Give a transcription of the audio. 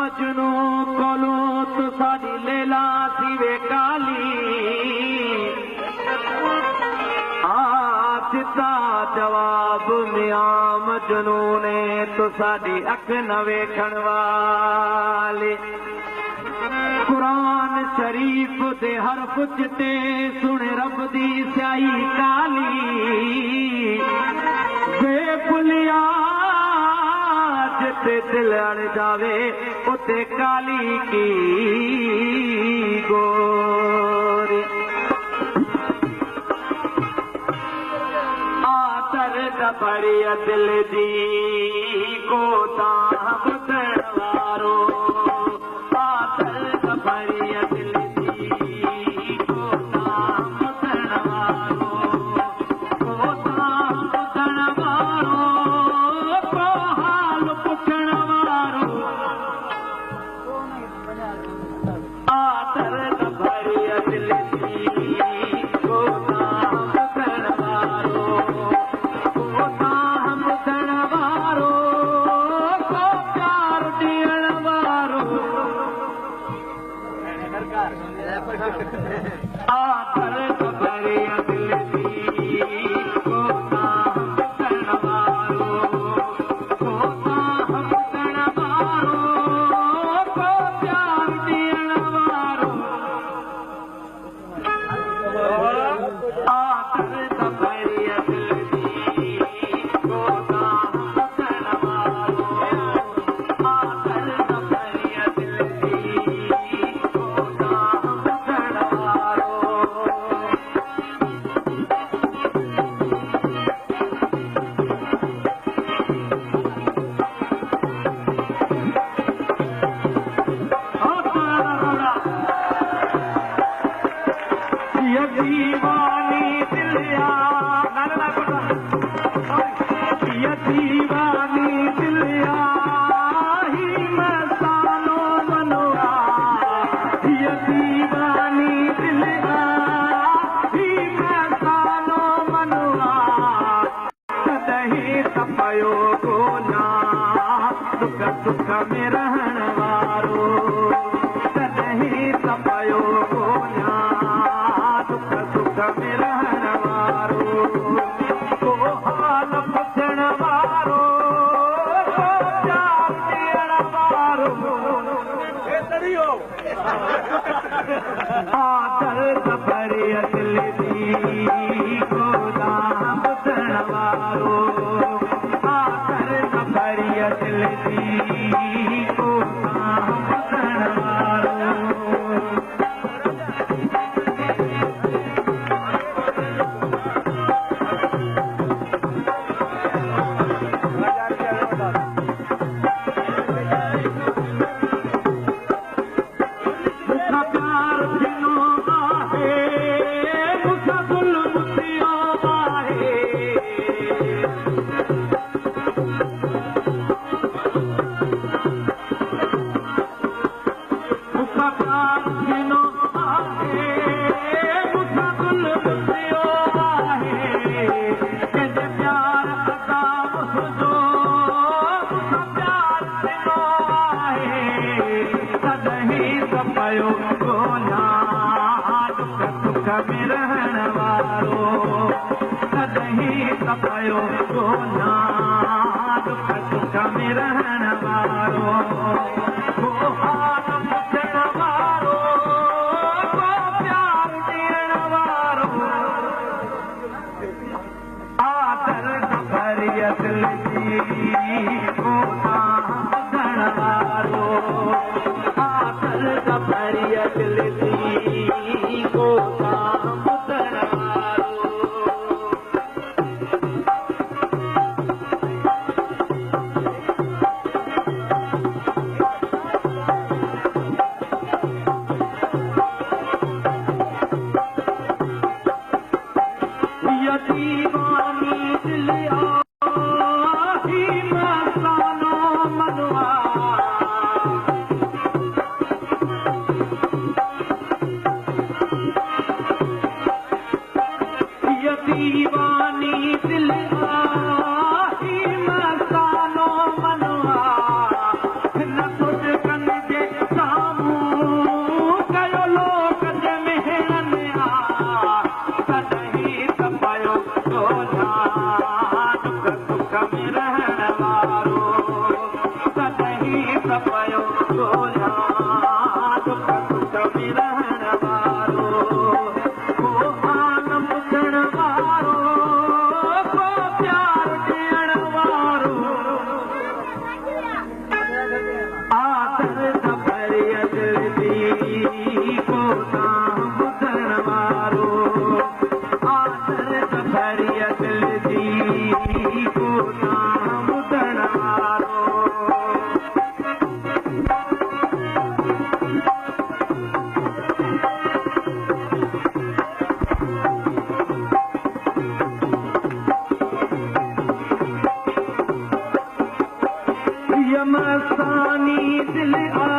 मजनू कोलो तो साडी लैला सी वे काली दिता जवाब मियां मजनू ने तो साडी अख न वेखण वाले कुरान शरीफ दे हरफ ते सुने रब दी स्याही काली बेपुलिया जिते दिल अड़ जावे उते काली की गोरी बड़ी दिल दी को ॿुधण वारो आदर बड़ी दिल दी को ॿुधण वारो ॿुधण वारो को हाल पुछण वारो आदर बड़ी दिल दी को ॿुधण वारो आदर बड़ी दिल दी को ॿुधण वारो ॿुधण वारो को प्यार ॾियण वारो आदर बड़ी दिल दी को ॿुधण वारो आदर बड़ी दिल दी को ॿुधण वारो दीवानी दिलिया दीवानी दिलिया ही मसानो मनवा दीवानी दिलिया ही मसानो मनवा तदही तपयो गोना दुख दुख में रहण वारो तदही तपयो गोना दुख दुख में रहण वारो को हाल पुछण वारो को प्यार ॾियण वारो आदर बड़ी दिल दी को ॿुधण वारो आदर बड़ी दिल दी को ॿुधण वारो प्यार दिनो आहे मुसफुल मुसियो आहे प्यार दिनो आहे मुसफुल मुसियो आहे कंहिंजे प्यार अदा मुझो प्यार दिनो आहे तॾहिं तपयो गोना दुख दुख में रहण वारो तॾहिं तपयो गोना दुख दुख में रहण वारो को हाल पुछण वारो को प्यार ॾियण वारो आदर बड़ी दिल दी को ॿुधण वारो आदर बड़ी दिल दी यमसानी दिल आ